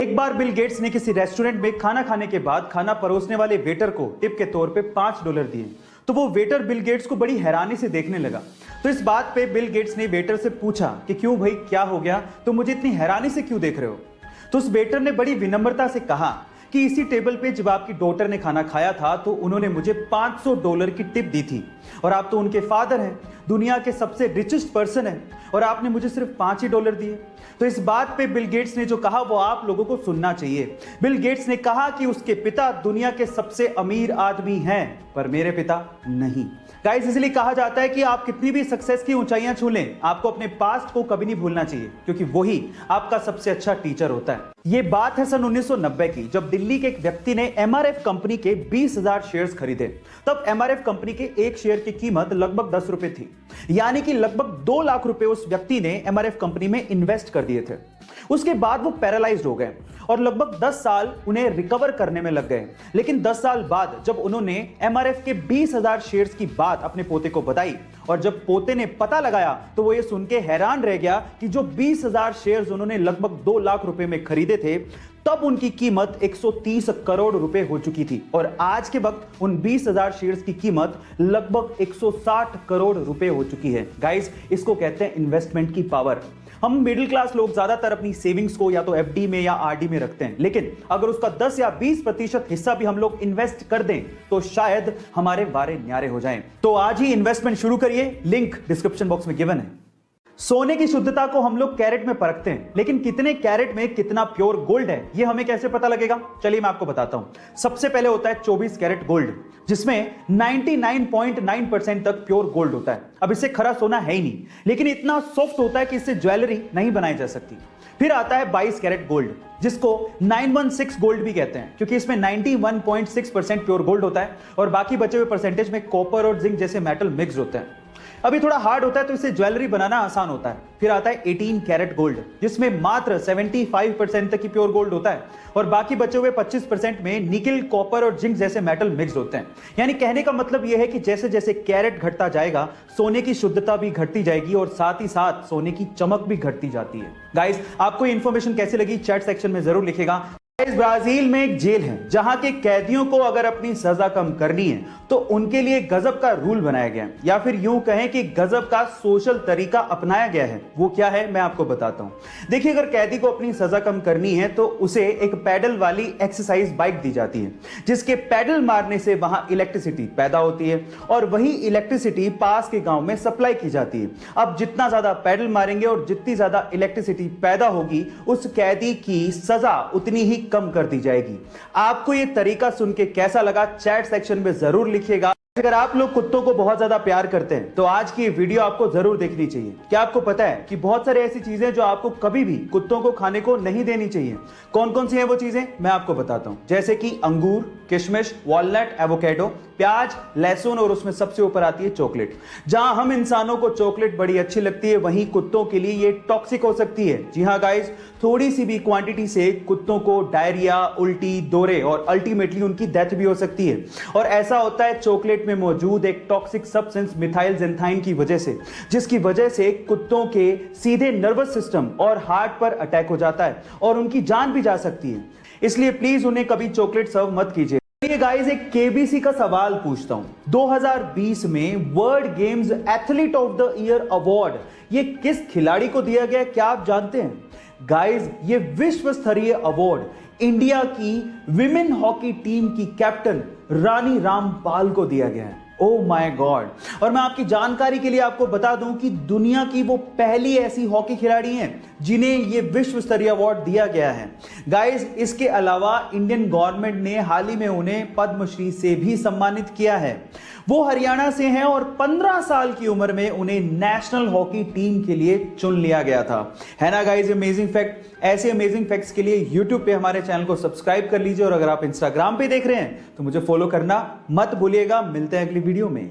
एक बार Bill Gates ने किसी रेस्टोरेंट में खाना खाने के बाद खाना परोसने वाले वेटर को टिप के तौर पे $5 दिए। तो वो वेटर बिल गेट्स को बड़ी हैरानी से देखने लगा। तो इस बात पे बिल गेट्स ने वेटर से पूछा कि क्यों भाई, क्या हो गया, तो मुझे इतनी हैरानी से क्यों देख रहे हो। तो उस वेटर ने बड़ी विनम्रता से कहा कि इसी टेबल पे जब आपकी डॉटर ने खाना खाया था तो उन्होंने मुझे $500 की टिप दी थी, और आप तो उनके फादर हैं, दुनिया के सबसे रिचेस्ट पर्सन हैं, और आपने मुझे सिर्फ $5 दिए। तो इस बात पे बिल गेट्स ने जो कहा वो आप लोगों को सुनना चाहिए। बिल गेट्स ने कहा कि उसके पिता दुनिया के सबसे अमीर आदमी हैं, पर मेरे पिता नहीं। गाइस, इसलिए कहा जाता है कि आप कितनी भी सक्सेस की ऊंचाइयां छू लें, आपको अपने पास्ट को कभी नहीं भूलना चाहिए, क्योंकि वही आपका सबसे अच्छा टीचर होता है। ये बात है सन 1990 की, जब दिल्ली के एक व्यक्ति ने एमआरएफ कंपनी के 20,000 शेयर्स खरीदे। तब एमआरएफ कंपनी के एक शेयर की कीमत लगभग 10 रुपए थी, यानी कि लगभग 2 लाख रुपए उस व्यक्ति ने एमआरएफ कंपनी में इन्वेस्ट कर दिए थे। उसके बाद वो पैरालाइज्ड हो गए और लगभग 10 साल उन्हें रिकवर करने में लग गए। लेकिन 10 साल बाद जब उन्होंने एमआरएफ के 20,000 शेयर्स की बात अपने पोते को बताई, और जब पोते ने पता लगाया, तो वो ये सुन के हैरान रह गया कि जो 20,000 शेयर्स उन्होंने लगभग 2 लाख रुपए में खरीदे थे, तब उनकी कीमत 130 करोड़ रुपए हो चुकी थी, और आज के वक्त उन 20,000 शेयर्स की कीमत लगभग 160 करोड़ रुपए हो चुकी है। गाइस, इसको कहते हैं इन्वेस्टमेंट की पावर। हम मिडिल क्लास लोग ज्यादातर अपनी सेविंग्स को या तो एफडी में या आरडी में रखते हैं, लेकिन अगर उसका 10 या 20% हिस्सा भी हम लोग इन्वेस्ट कर दें तो शायद हमारे वारे न्यारे हो जाएं। तो आज ही इन्वेस्टमेंट शुरू करिए, लिंक डिस्क्रिप्शन बॉक्स में गिवन है। सोने की शुद्धता को हम लोग कैरेट में परखते हैं, लेकिन कितने कैरेट में कितना प्योर गोल्ड है, यह हमें कैसे पता लगेगा? चलिए मैं आपको बताता हूं। सबसे पहले होता है 24 कैरेट गोल्ड, जिसमें 99.9% तक प्योर गोल्ड होता है। अब इससे खरा सोना है ही नहीं, लेकिन इतना सॉफ्ट होता है कि इससे ज्वेलरी नहीं बनाई जा सकती। फिर आता है 22 कैरेट गोल्ड, जिसको 916 गोल्ड भी कहते हैं, क्योंकि इसमें 91.6% प्योर गोल्ड होता है और बाकी बचे हुए परसेंटेज में कॉपर और जिंक जैसे मेटल मिक्स होते हैं। अभी थोड़ा हार्ड होता है तो इससे ज्वेलरी बनाना आसान होता है। फिर आता है 18 कैरेट गोल्ड, जिसमें मात्र 75% तक की प्योर गोल्ड होता है और बाकी बचे हुए 25% में निकल, कॉपर और जिंक जैसे मेटल मिक्स होते हैं। यानी कहने का मतलब यह है कि जैसे जैसे कैरेट घटता जाएगा, सोने की शुद्धता भी घटती जाएगी और साथ ही साथ सोने की चमक भी घटती जाती है। गाइस, आपको ये इंफॉर्मेशन कैसी लगी चैट सेक्शन में जरूर लिखेगा। ब्राजील में एक जेल है जहां के कैदियों को अगर अपनी सजा कम करनी है तो उनके लिए गजब का रूल बनाया गया है, या फिर यूं कहें कि गजब का सोशल तरीका अपनाया गया है। वो क्या है मैं आपको बताता हूं। देखिए, अगर कैदी को अपनी सजा कम करनी है तो उसे एक पैडल वाली एक्सरसाइज बाइक दी जाती है, जिसके पैडल मारने से वहां इलेक्ट्रिसिटी पैदा होती है और वही इलेक्ट्रिसिटी पास के गांव में सप्लाई की जाती है। अब जितना ज्यादा पैडल मारेंगे और जितनी ज्यादा इलेक्ट्रिसिटी पैदा होगी, उस कैदी की सजा उतनी ही कम कर दी जाएगी। आपको यह तरीका सुन के कैसा लगा चैट सेक्शन में जरूर लिखिएगा। अगर आप लोग कुत्तों को बहुत ज्यादा प्यार करते हैं तो आज की वीडियो आपको जरूर देखनी चाहिए। क्या आपको पता है कि बहुत सारी ऐसी चीजें जो आपको कभी भी कुत्तों को खाने को नहीं देनी चाहिए? कौन कौन सी है वो चीजें मैं आपको बताता हूं, जैसे कि अंगूर, किशमिश, वॉलनट, एवोकेडो, प्याज, लहसुन और उसमें सबसे ऊपर आती है चॉकलेट। जहां हम इंसानों को चॉकलेट बड़ी अच्छी लगती है, वहीं कुत्तों के लिए ये टॉक्सिक हो सकती है। जी हां गाइस, थोड़ी सी भी क्वांटिटी से कुत्तों को डायरिया, उल्टी, दौरे और अल्टीमेटली उनकी डेथ भी हो सकती है। और ऐसा होता है चॉकलेट में मौजूद एक टॉक्सिक सब्सटेंस मिथाइल जेंथाइन की वजह से, जिसकी वजह से कुत्तों के सीधे नर्वस सिस्टम और हार्ट पर अटैक हो जाता है और उनकी जान भी जा सकती है। इसलिए प्लीज उन्हें कभी चॉकलेट सर्व मत कीजिए। ये गाइस, एक केबीसी का सवाल पूछता हूं। 2020 में world games athlete of the year award ये किस खिलाड़ी को दिया गया, क्या आप जानते हैं? गाइस, ये विश्व स्तरीय अवार्ड इंडिया की विमेन हॉकी टीम की कैप्टन रानी रामपाल को दिया गया है। Oh my God. और मैं आपकी जानकारी के लिए आपको बता दूं कि दुनिया की वो पहली ऐसी हॉकी खिलाड़ी हैं जिन्हें ये विश्व स्तरीय अवार्ड दिया गया है। गाइस, इसके अलावा इंडियन गवर्नमेंट ने हाल ही में उन्हें पद्मश्री से भी सम्मानित किया है। वो हरियाणा से हैं और 15 साल की उम्र में उन्हें नेशनल हॉकी टीम के लिए चुन लिया गया था। है ना गाइस अमेजिंग फैक्ट? ऐसे अमेजिंग फैक्ट्स के लिए YouTube पे हमारे चैनल को सब्सक्राइब कर लीजिए और अगर आप Instagram पे देख रहे हैं तो मुझे फॉलो करना मत भूलिएगा। मिलते हैं अगली वीडियो में।